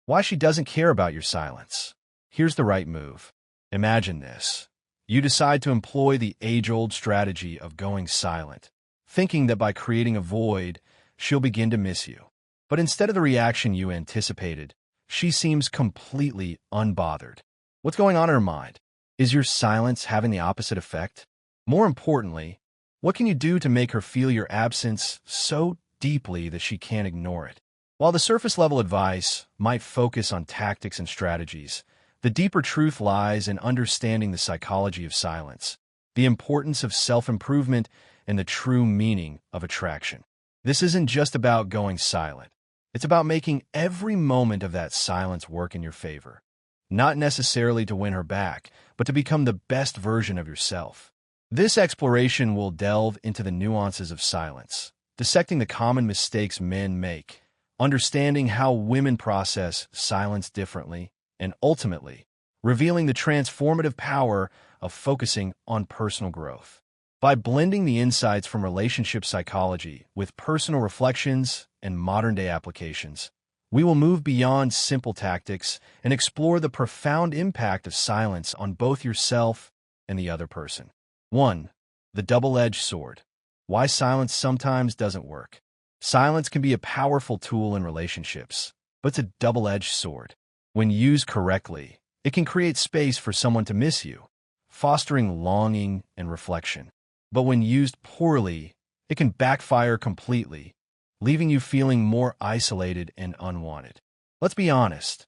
Why she doesn't care about your silence. Here's the right move. Imagine this. You decide to employ the age-old strategy of going silent, thinking that by creating a void, she'll begin to miss you. But instead of the reaction you anticipated, she seems completely unbothered. What's going on in her mind? Is your silence having the opposite effect? More importantly, what can you do to make her feel your absence so deeply that she can't ignore it? While the surface-level advice might focus on tactics and strategies, the deeper truth lies in understanding the psychology of silence, the importance of self-improvement, and the true meaning of attraction. This isn't just about going silent. It's about making every moment of that silence work in your favor. Not necessarily to win her back, but to become the best version of yourself. This exploration will delve into the nuances of silence, dissecting the common mistakes men make, understanding how women process silence differently, and ultimately, revealing the transformative power of focusing on personal growth. By blending the insights from relationship psychology with personal reflections and modern-day applications, we will move beyond simple tactics and explore the profound impact of silence on both yourself and the other person. 1. The double-edged sword. Why silence sometimes doesn't work. Silence can be a powerful tool in relationships, but it's a double-edged sword. When used correctly, it can create space for someone to miss you, fostering longing and reflection. But when used poorly, it can backfire completely, leaving you feeling more isolated and unwanted. Let's be honest.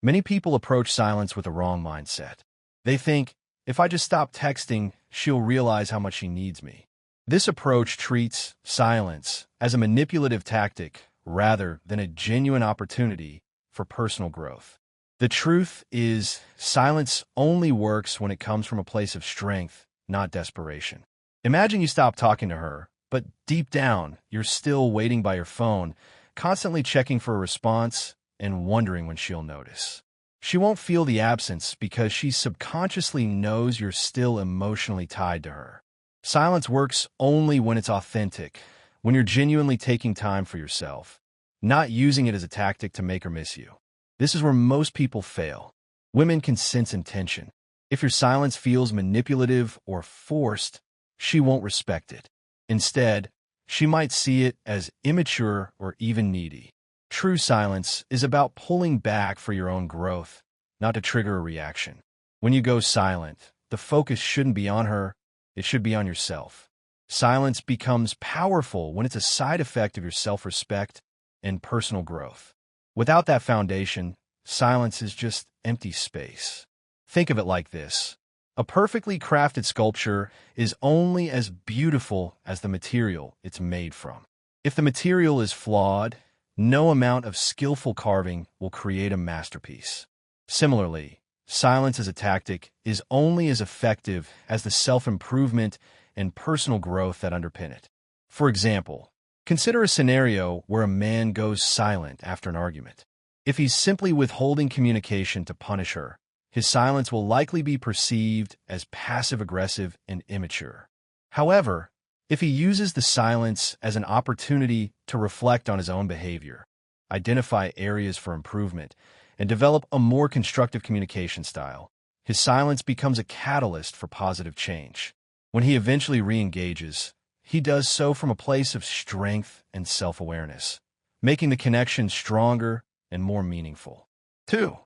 Many people approach silence with a wrong mindset. They think, if I just stop texting, she'll realize how much she needs me. This approach treats silence as a manipulative tactic rather than a genuine opportunity for personal growth. The truth is, silence only works when it comes from a place of strength, not desperation. Imagine you stop talking to her, but deep down, you're still waiting by your phone, constantly checking for a response and wondering when she'll notice. She won't feel the absence because she subconsciously knows you're still emotionally tied to her. Silence works only when it's authentic, when you're genuinely taking time for yourself, not using it as a tactic to make her miss you. This is where most people fail. Women can sense intention. If your silence feels manipulative or forced, she won't respect it. Instead, she might see it as immature or even needy. True silence is about pulling back for your own growth, not to trigger a reaction. When you go silent, the focus shouldn't be on her, it should be on yourself. Silence becomes powerful when it's a side effect of your self-respect and personal growth. Without that foundation, silence is just empty space. Think of it like this. A perfectly crafted sculpture is only as beautiful as the material it's made from. If the material is flawed, no amount of skillful carving will create a masterpiece. Similarly, silence as a tactic is only as effective as the self-improvement and personal growth that underpin it. For example, consider a scenario where a man goes silent after an argument. If he's simply withholding communication to punish her, his silence will likely be perceived as passive-aggressive and immature. However, if he uses the silence as an opportunity to reflect on his own behavior, identify areas for improvement, and develop a more constructive communication style, his silence becomes a catalyst for positive change. When he eventually re-engages, he does so from a place of strength and self-awareness, making the connection stronger and more meaningful. 2.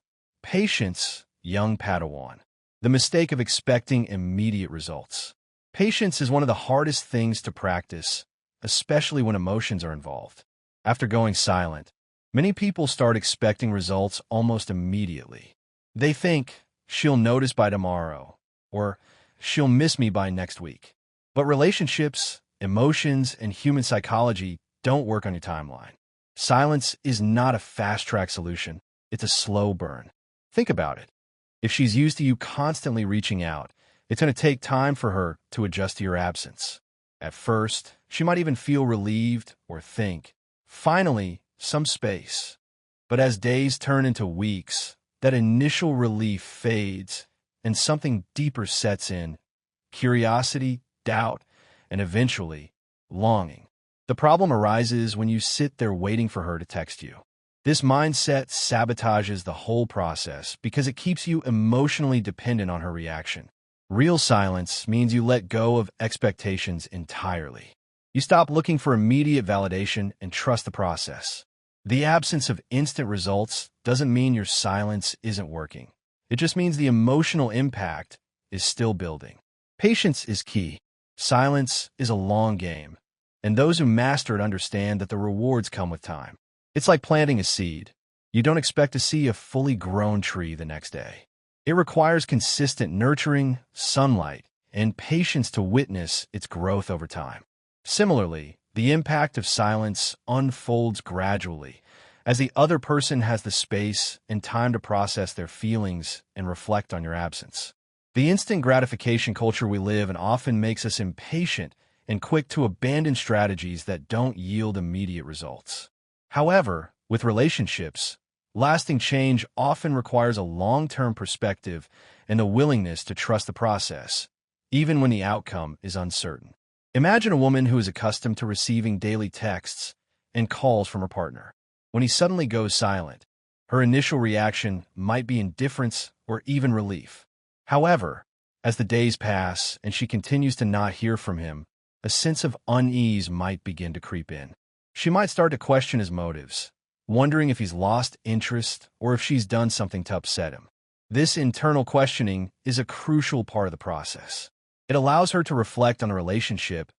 Patience, young Padawan. The mistake of expecting immediate results. Patience is one of the hardest things to practice, especially when emotions are involved. After going silent, many people start expecting results almost immediately. They think, she'll notice by tomorrow, or she'll miss me by next week. But relationships, emotions, and human psychology don't work on your timeline. Silence is not a fast-track solution. It's a slow burn. Think about it. If she's used to you constantly reaching out, it's going to take time for her to adjust to your absence. At first, she might even feel relieved or think, finally, some space. But as days turn into weeks, that initial relief fades and something deeper sets in: curiosity, doubt, and eventually, longing. The problem arises when you sit there waiting for her to text you. This mindset sabotages the whole process because it keeps you emotionally dependent on her reaction. Real silence means you let go of expectations entirely. You stop looking for immediate validation and trust the process. The absence of instant results doesn't mean your silence isn't working. It just means the emotional impact is still building. Patience is key. Silence is a long game, and those who master it understand that the rewards come with time. It's like planting a seed. You don't expect to see a fully grown tree the next day. It requires consistent nurturing, sunlight, and patience to witness its growth over time. Similarly, the impact of silence unfolds gradually, as the other person has the space and time to process their feelings and reflect on your absence. The instant gratification culture we live in often makes us impatient and quick to abandon strategies that don't yield immediate results. However, with relationships, lasting change often requires a long-term perspective and the willingness to trust the process, even when the outcome is uncertain. Imagine a woman who is accustomed to receiving daily texts and calls from her partner. When he suddenly goes silent, her initial reaction might be indifference or even relief. However, as the days pass and she continues to not hear from him, a sense of unease might begin to creep in. She might start to question his motives, wondering if he's lost interest or if she's done something to upset him. This internal questioning is a crucial part of the process. It allows her to reflect on the relationship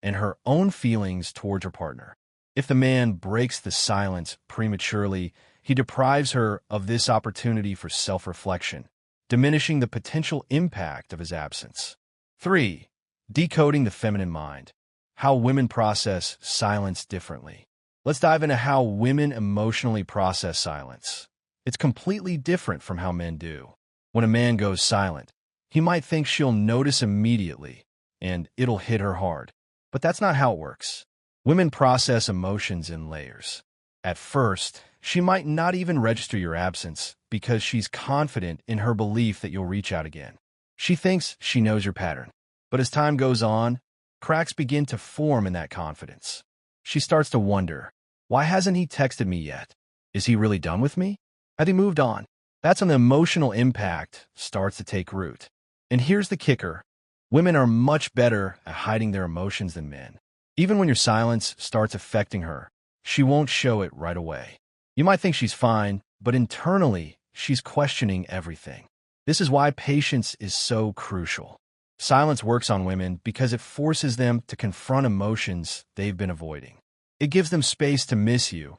and her own feelings towards her partner. If the man breaks the silence prematurely, he deprives her of this opportunity for self-reflection, diminishing the potential impact of his absence. 3. Decoding the feminine mind. How women process silence differently. Let's dive into how women emotionally process silence. It's completely different from how men do. When a man goes silent, he might think she'll notice immediately, and it'll hit her hard. But that's not how it works. Women process emotions in layers. At first, she might not even register your absence because she's confident in her belief that you'll reach out again. She thinks she knows your pattern. But as time goes on, cracks begin to form in that confidence. She starts to wonder, why hasn't he texted me yet? Is he really done with me? Had he moved on? That's when the emotional impact starts to take root. And here's the kicker. Women are much better at hiding their emotions than men. Even when your silence starts affecting her, she won't show it right away. You might think she's fine, but internally, she's questioning everything. This is why patience is so crucial. Silence works on women because it forces them to confront emotions they've been avoiding. It gives them space to miss you,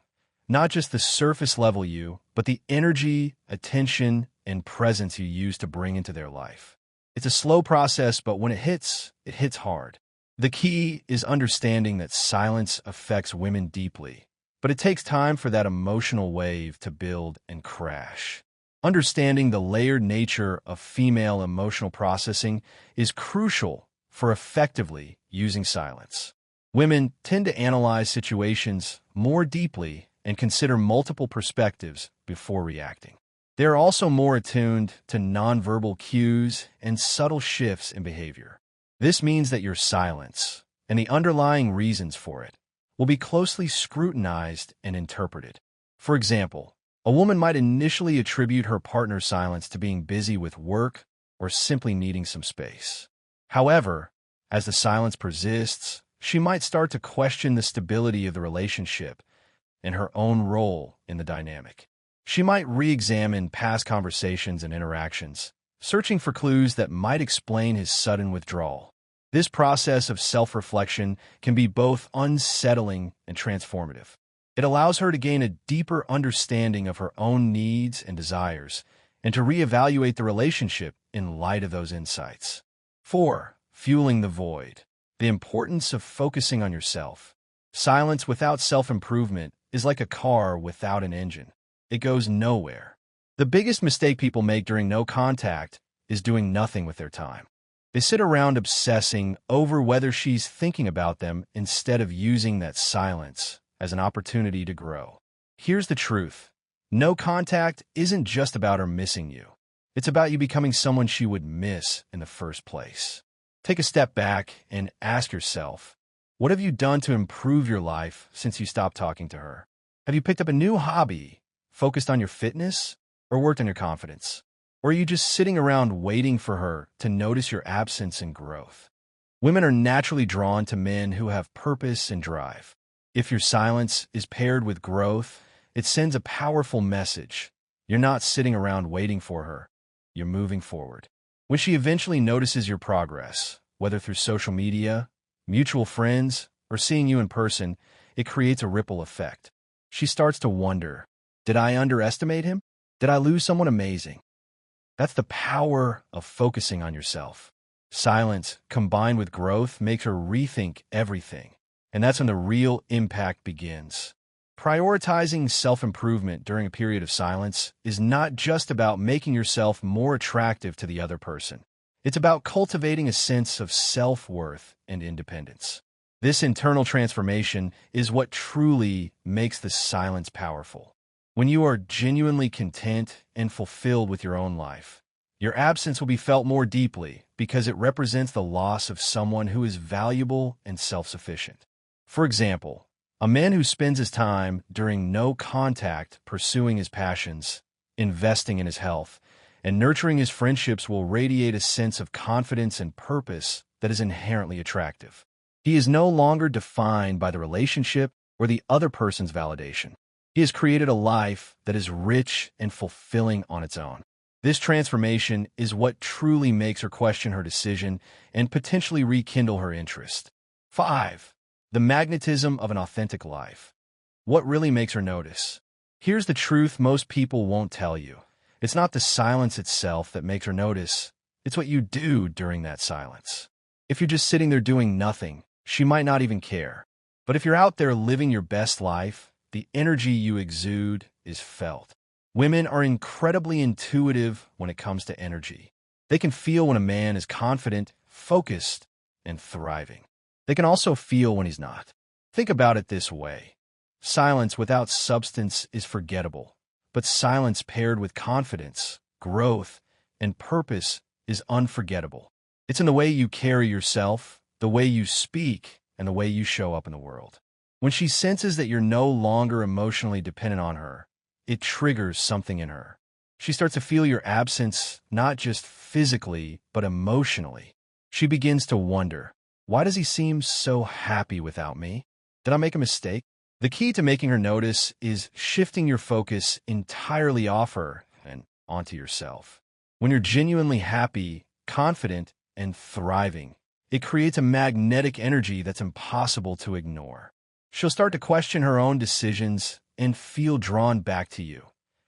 not just the surface level you, but the energy, attention, and presence you use to bring into their life. It's a slow process, but when it hits hard. The key is understanding that silence affects women deeply, but it takes time for that emotional wave to build and crash. Understanding the layered nature of female emotional processing is crucial for effectively using silence. Women tend to analyze situations more deeply and consider multiple perspectives before reacting. They are also more attuned to nonverbal cues and subtle shifts in behavior. This means that your silence and the underlying reasons for it will be closely scrutinized and interpreted. For example, a woman might initially attribute her partner's silence to being busy with work or simply needing some space. However, as the silence persists, she might start to question the stability of the relationship and her own role in the dynamic. She might re-examine past conversations and interactions, searching for clues that might explain his sudden withdrawal. This process of self-reflection can be both unsettling and transformative. It allows her to gain a deeper understanding of her own needs and desires, and to reevaluate the relationship in light of those insights. 4. Fueling the void. The importance of focusing on yourself. Silence without self-improvement is like a car without an engine. It goes nowhere. The biggest mistake people make during no contact is doing nothing with their time. They sit around obsessing over whether she's thinking about them instead of using that silence as an opportunity to grow. Here's the truth. No contact isn't just about her missing you. It's about you becoming someone she would miss in the first place. Take a step back and ask yourself, what have you done to improve your life since you stopped talking to her? Have you picked up a new hobby focused on your fitness, or worked on your confidence? Or are you just sitting around waiting for her to notice your absence and growth? Women are naturally drawn to men who have purpose and drive. If your silence is paired with growth, it sends a powerful message. You're not sitting around waiting for her. You're moving forward. When she eventually notices your progress, whether through social media, mutual friends, or seeing you in person, it creates a ripple effect. She starts to wonder, did I underestimate him? Did I lose someone amazing? That's the power of focusing on yourself. Silence, combined with growth, makes her rethink everything. And that's when the real impact begins. Prioritizing self-improvement during a period of silence is not just about making yourself more attractive to the other person. It's about cultivating a sense of self-worth and independence. This internal transformation is what truly makes the silence powerful. When you are genuinely content and fulfilled with your own life, your absence will be felt more deeply because it represents the loss of someone who is valuable and self-sufficient. For example, a man who spends his time during no contact pursuing his passions, investing in his health, and nurturing his friendships will radiate a sense of confidence and purpose that is inherently attractive. He is no longer defined by the relationship or the other person's validation. He has created a life that is rich and fulfilling on its own. This transformation is what truly makes her question her decision and potentially rekindle her interest. 5. The magnetism of an authentic life. What really makes her notice? Here's the truth most people won't tell you. It's not the silence itself that makes her notice. It's what you do during that silence. If you're just sitting there doing nothing, she might not even care. But if you're out there living your best life, the energy you exude is felt. Women are incredibly intuitive when it comes to energy. They can feel when a man is confident, focused, and thriving. They can also feel when he's not. Think about it this way. Silence without substance is forgettable, but silence paired with confidence, growth, and purpose is unforgettable. It's in the way you carry yourself, the way you speak, and the way you show up in the world. When she senses that you're no longer emotionally dependent on her, it triggers something in her. She starts to feel your absence, not just physically, but emotionally. She begins to wonder, why does he seem so happy without me? Did I make a mistake? The key to making her notice is shifting your focus entirely off her and onto yourself. When you're genuinely happy, confident, and thriving, it creates a magnetic energy that's impossible to ignore. She'll start to question her own decisions and feel drawn back to you,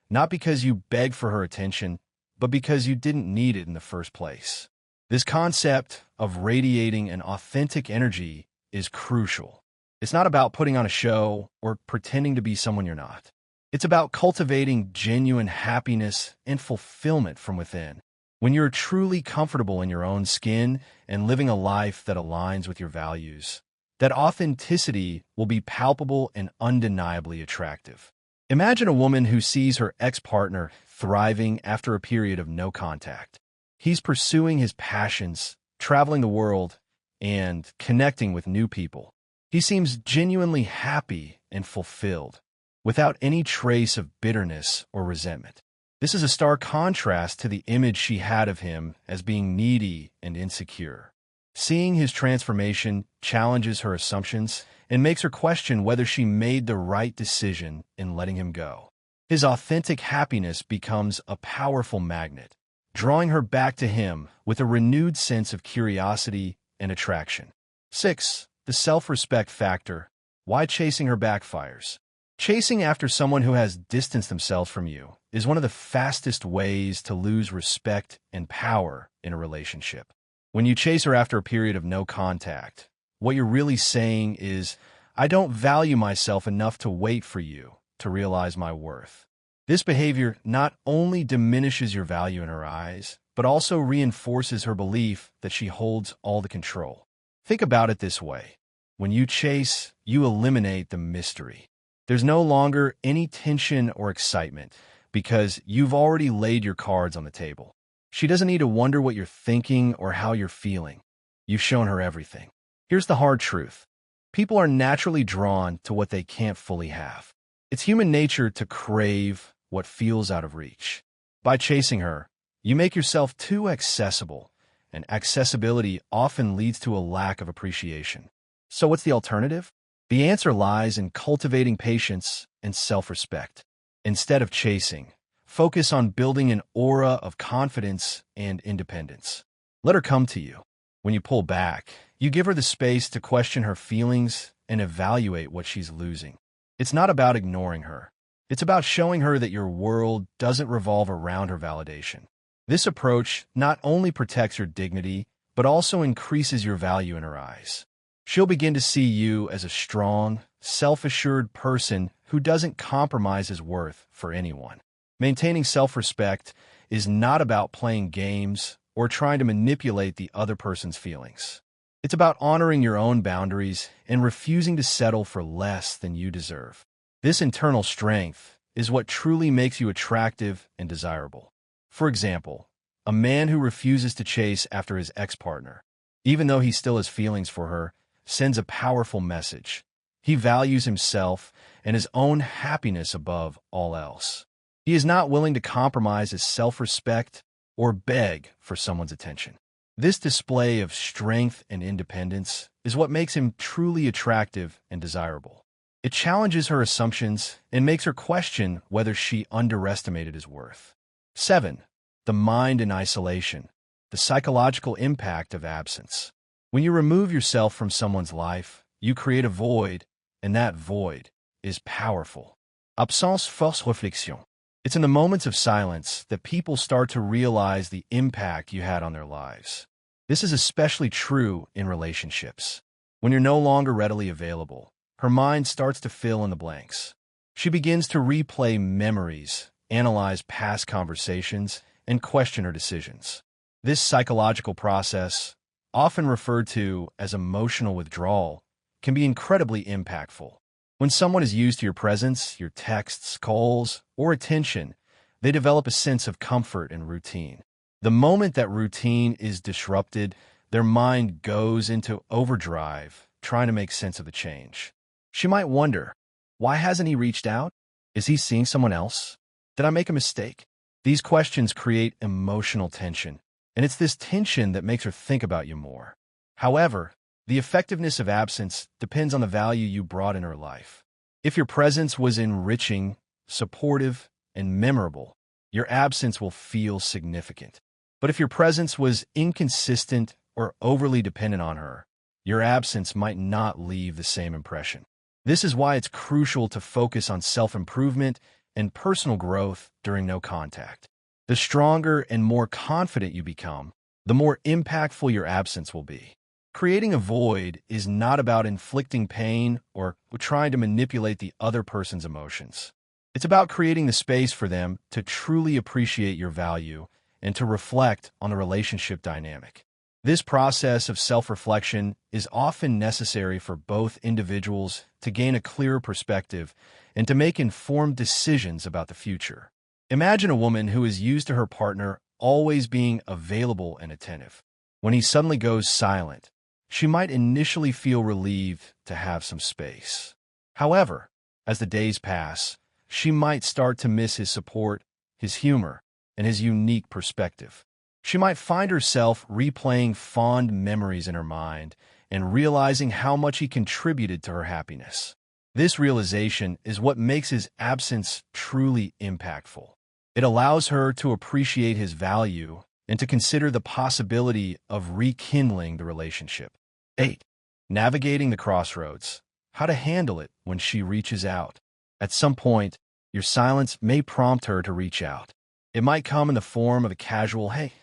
not because you begged for her attention, but because you didn't need it in the first place. This concept of radiating an authentic energy is crucial. It's not about putting on a show or pretending to be someone you're not. It's about cultivating genuine happiness and fulfillment from within. When you're truly comfortable in your own skin and living a life that aligns with your values, that authenticity will be palpable and undeniably attractive. Imagine a woman who sees her ex-partner thriving after a period of no contact. He's pursuing his passions, traveling the world, and connecting with new people. He seems genuinely happy and fulfilled, without any trace of bitterness or resentment. This is a stark contrast to the image she had of him as being needy and insecure. Seeing his transformation challenges her assumptions and makes her question whether she made the right decision in letting him go. His authentic happiness becomes a powerful magnet, drawing her back to him with a renewed sense of curiosity and attraction. 6. The self-respect factor. Why chasing her backfires? Chasing after someone who has distanced themselves from you is one of the fastest ways to lose respect and power in a relationship. When you chase her after a period of no contact, what you're really saying is, I don't value myself enough to wait for you to realize my worth. This behavior not only diminishes your value in her eyes, but also reinforces her belief that she holds all the control. Think about it this way. When you chase, you eliminate the mystery. There's no longer any tension or excitement because you've already laid your cards on the table. She doesn't need to wonder what you're thinking or how you're feeling. You've shown her everything. Here's the hard truth. People are naturally drawn to what they can't fully have. It's human nature to crave what feels out of reach. By chasing her, you make yourself too accessible, and accessibility often leads to a lack of appreciation. So what's the alternative? The answer lies in cultivating patience and self-respect. Instead of chasing, focus on building an aura of confidence and independence. Let her come to you. When you pull back, you give her the space to question her feelings and evaluate what she's losing. It's not about ignoring her. It's about showing her that your world doesn't revolve around her validation. This approach not only protects your dignity, but also increases your value in her eyes. She'll begin to see you as a strong, self-assured person who doesn't compromise his worth for anyone. Maintaining self-respect is not about playing games or trying to manipulate the other person's feelings. It's about honoring your own boundaries and refusing to settle for less than you deserve. This internal strength is what truly makes you attractive and desirable. For example, a man who refuses to chase after his ex-partner, even though he still has feelings for her, sends a powerful message. He values himself and his own happiness above all else. He is not willing to compromise his self-respect or beg for someone's attention. This display of strength and independence is what makes him truly attractive and desirable. It challenges her assumptions and makes her question whether she underestimated his worth. 7. The mind in isolation. The psychological impact of absence. When you remove yourself from someone's life, you create a void, and that void is powerful. Absence force réflexion. It's in the moments of silence that people start to realize the impact you had on their lives. This is especially true in relationships. When you're no longer readily available, her mind starts to fill in the blanks. She begins to replay memories, analyze past conversations, and question her decisions. This psychological process, often referred to as emotional withdrawal, can be incredibly impactful. When someone is used to your presence, your texts, calls, or attention, they develop a sense of comfort and routine. The moment that routine is disrupted, their mind goes into overdrive, trying to make sense of the change. She might wonder, why hasn't he reached out? Is he seeing someone else? Did I make a mistake? These questions create emotional tension, and it's this tension that makes her think about you more. However, the effectiveness of absence depends on the value you brought in her life. If your presence was enriching, supportive, and memorable, your absence will feel significant. But if your presence was inconsistent or overly dependent on her, your absence might not leave the same impression. This is why it's crucial to focus on self-improvement and personal growth during no contact. The stronger and more confident you become, the more impactful your absence will be. Creating a void is not about inflicting pain or trying to manipulate the other person's emotions. It's about creating the space for them to truly appreciate your value and to reflect on the relationship dynamic. This process of self-reflection is often necessary for both individuals to gain a clearer perspective and to make informed decisions about the future. Imagine a woman who is used to her partner always being available and attentive. When he suddenly goes silent, she might initially feel relieved to have some space. However, as the days pass, she might start to miss his support, his humor, and his unique perspective. She might find herself replaying fond memories in her mind and realizing how much he contributed to her happiness. This realization is what makes his absence truly impactful. It allows her to appreciate his value and to consider the possibility of rekindling the relationship. 8. Navigating the crossroads. How to handle it when she reaches out. At some point, your silence may prompt her to reach out. It might come in the form of a casual, "Hey,"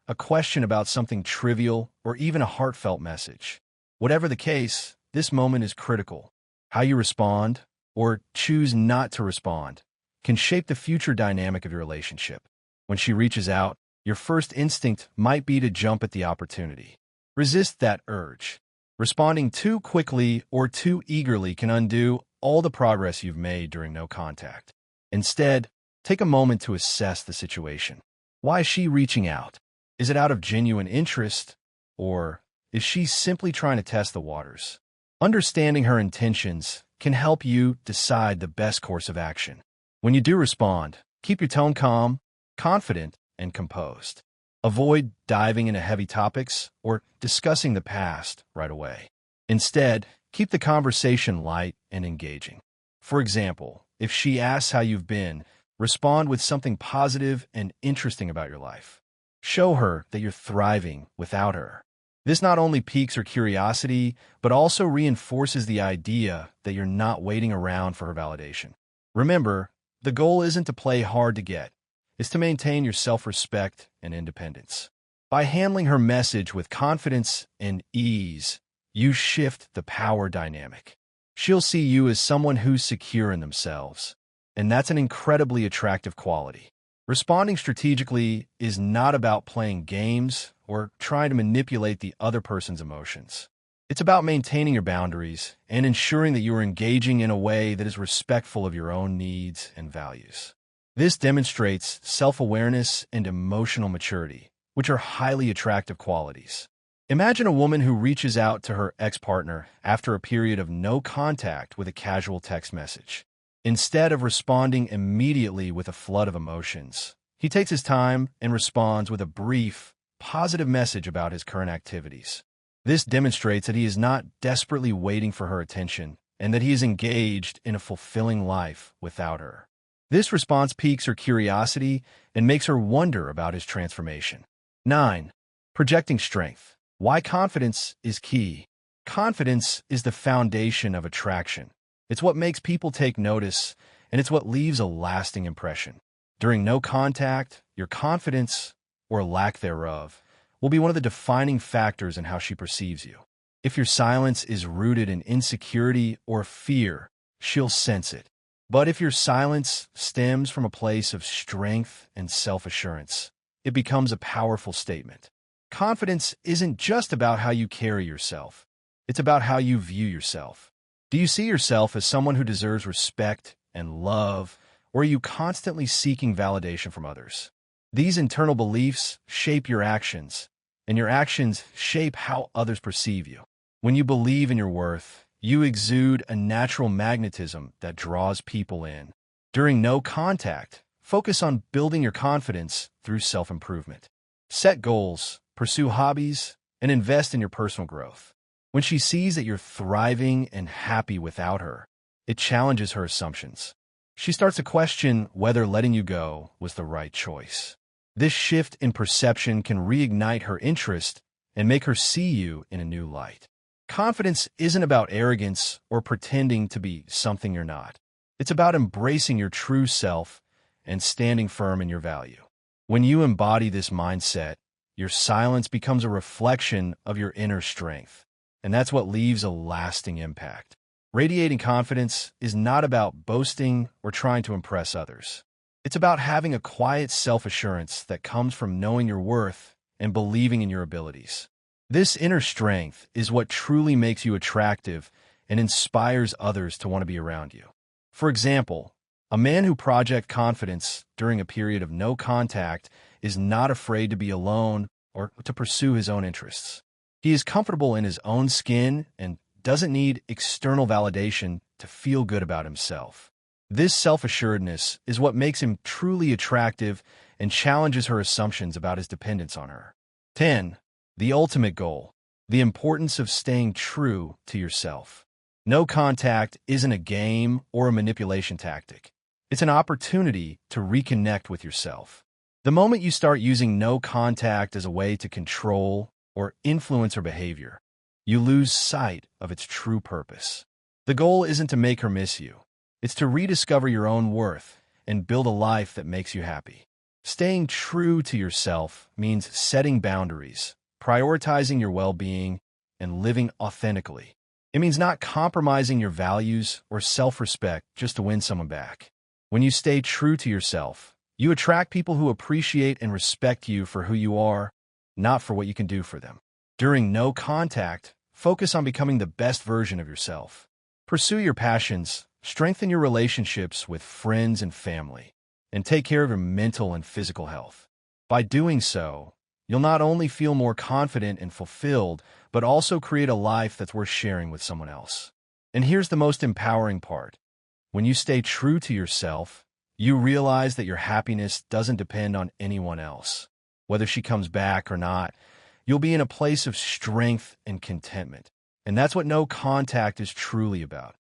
a question about something trivial, or even a heartfelt message. Whatever the case, this moment is critical. How you respond, or choose not to respond, can shape the future dynamic of your relationship. When she reaches out, your first instinct might be to jump at the opportunity. Resist that urge. Responding too quickly or too eagerly can undo all the progress you've made during no contact. Instead, take a moment to assess the situation. Why is she reaching out? Is it out of genuine interest, or is she simply trying to test the waters? Understanding her intentions can help you decide the best course of action. When you do respond, keep your tone calm, confident, and composed. Avoid diving into heavy topics or discussing the past right away. Instead, keep the conversation light and engaging. For example, if she asks how you've been, respond with something positive and interesting about your life. Show her that you're thriving without her. This not only piques her curiosity, but also reinforces the idea that you're not waiting around for her validation. Remember, the goal isn't to play hard to get. It's to maintain your self-respect and independence. By handling her message with confidence and ease, you shift the power dynamic. She'll see you as someone who's secure in themselves, and that's an incredibly attractive quality. Responding strategically is not about playing games or trying to manipulate the other person's emotions. It's about maintaining your boundaries and ensuring that you are engaging in a way that is respectful of your own needs and values. This demonstrates self-awareness and emotional maturity, which are highly attractive qualities. Imagine a woman who reaches out to her ex-partner after a period of no contact with a casual text message. Instead of responding immediately with a flood of emotions, he takes his time and responds with a brief, positive message about his current activities. This demonstrates that he is not desperately waiting for her attention and that he is engaged in a fulfilling life without her. This response piques her curiosity and makes her wonder about his transformation. 9. Projecting strength. Why confidence is key. Confidence is the foundation of attraction. It's what makes people take notice, and it's what leaves a lasting impression. During no contact, your confidence, or lack thereof, will be one of the defining factors in how she perceives you. If your silence is rooted in insecurity or fear, she'll sense it. But if your silence stems from a place of strength and self-assurance, it becomes a powerful statement. Confidence isn't just about how you carry yourself. It's about how you view yourself. Do you see yourself as someone who deserves respect and love, or are you constantly seeking validation from others? These internal beliefs shape your actions, and your actions shape how others perceive you. When you believe in your worth, you exude a natural magnetism that draws people in. During no contact, focus on building your confidence through self-improvement. Set goals, pursue hobbies, and invest in your personal growth. When she sees that you're thriving and happy without her, it challenges her assumptions. She starts to question whether letting you go was the right choice. This shift in perception can reignite her interest and make her see you in a new light. Confidence isn't about arrogance or pretending to be something you're not. It's about embracing your true self and standing firm in your value. When you embody this mindset, your silence becomes a reflection of your inner strength, and that's what leaves a lasting impact. Radiating confidence is not about boasting or trying to impress others. It's about having a quiet self-assurance that comes from knowing your worth and believing in your abilities. This inner strength is what truly makes you attractive and inspires others to want to be around you. For example, a man who projects confidence during a period of no contact is not afraid to be alone or to pursue his own interests. He is comfortable in his own skin and doesn't need external validation to feel good about himself. This self-assuredness is what makes him truly attractive and challenges her assumptions about his dependence on her. 10. The ultimate goal. The importance of staying true to yourself. No contact isn't a game or a manipulation tactic. It's an opportunity to reconnect with yourself. The moment you start using no contact as a way to control or influence her behavior, you lose sight of its true purpose. The goal isn't to make her miss you. It's to rediscover your own worth and build a life that makes you happy. Staying true to yourself means setting boundaries, prioritizing your well-being, and living authentically. It means not compromising your values or self-respect just to win someone back. When you stay true to yourself, you attract people who appreciate and respect you for who you are, not for what you can do for them. During no contact, focus on becoming the best version of yourself. Pursue your passions, strengthen your relationships with friends and family, and take care of your mental and physical health. By doing so, you'll not only feel more confident and fulfilled, but also create a life that's worth sharing with someone else. And here's the most empowering part. When you stay true to yourself, you realize that your happiness doesn't depend on anyone else. Whether she comes back or not, you'll be in a place of strength and contentment. And that's what no contact is truly about.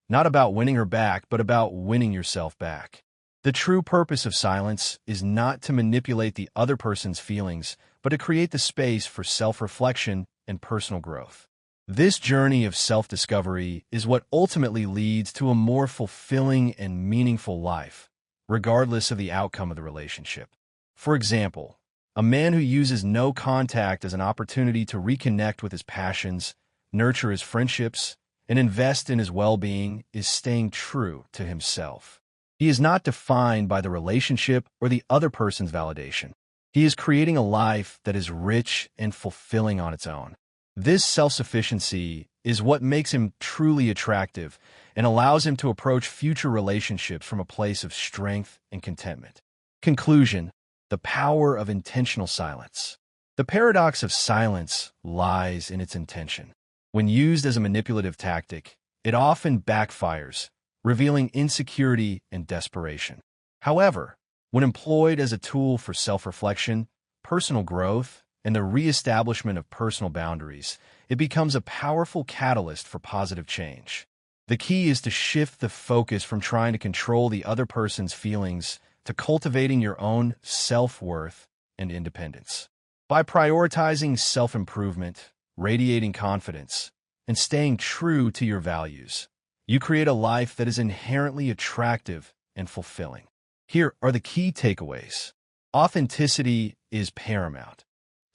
Not about winning her back, but about winning yourself back. The true purpose of silence is not to manipulate the other person's feelings, but to create the space for self-reflection and personal growth. This journey of self-discovery is what ultimately leads to a more fulfilling and meaningful life, regardless of the outcome of the relationship. For example, a man who uses no contact as an opportunity to reconnect with his passions, nurture his friendships, and invest in his well-being is staying true to himself. He is not defined by the relationship or the other person's validation. He is creating a life that is rich and fulfilling on its own. This self-sufficiency is what makes him truly attractive and allows him to approach future relationships from a place of strength and contentment. Conclusion: the power of intentional silence. The paradox of silence lies in its intention. When used as a manipulative tactic, it often backfires, revealing insecurity and desperation. However, when employed as a tool for self-reflection, personal growth, and the re-establishment of personal boundaries, it becomes a powerful catalyst for positive change. The key is to shift the focus from trying to control the other person's feelings to cultivating your own self-worth and independence. By prioritizing self-improvement, radiating confidence, and staying true to your values, you create a life that is inherently attractive and fulfilling. Here are the key takeaways. Authenticity is paramount.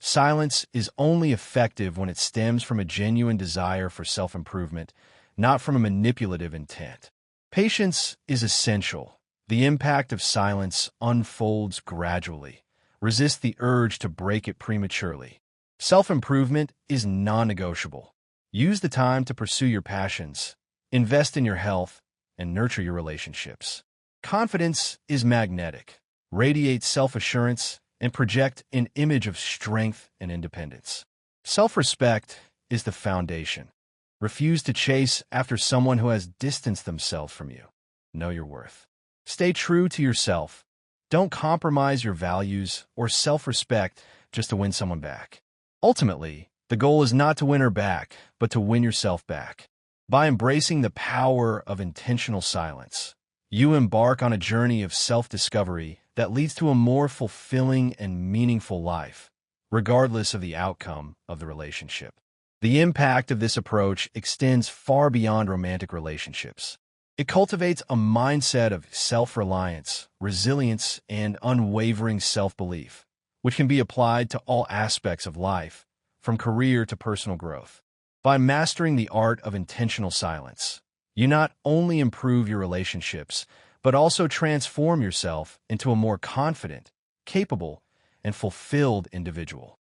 Silence is only effective when it stems from a genuine desire for self-improvement, not from a manipulative intent. Patience is essential. The impact of silence unfolds gradually. Resist the urge to break it prematurely. Self-improvement is non-negotiable. Use the time to pursue your passions, invest in your health, and nurture your relationships. Confidence is magnetic. Radiate self-assurance and project an image of strength and independence. Self-respect is the foundation. Refuse to chase after someone who has distanced themselves from you. Know your worth. Stay true to yourself. Don't compromise your values or self-respect just to win someone back. Ultimately, the goal is not to win her back, but to win yourself back. By embracing the power of intentional silence, you embark on a journey of self-discovery that leads to a more fulfilling and meaningful life, regardless of the outcome of the relationship. The impact of this approach extends far beyond romantic relationships. It cultivates a mindset of self-reliance, resilience, and unwavering self-belief, which can be applied to all aspects of life, from career to personal growth. By mastering the art of intentional silence, you not only improve your relationships, but also transform yourself into a more confident, capable, and fulfilled individual.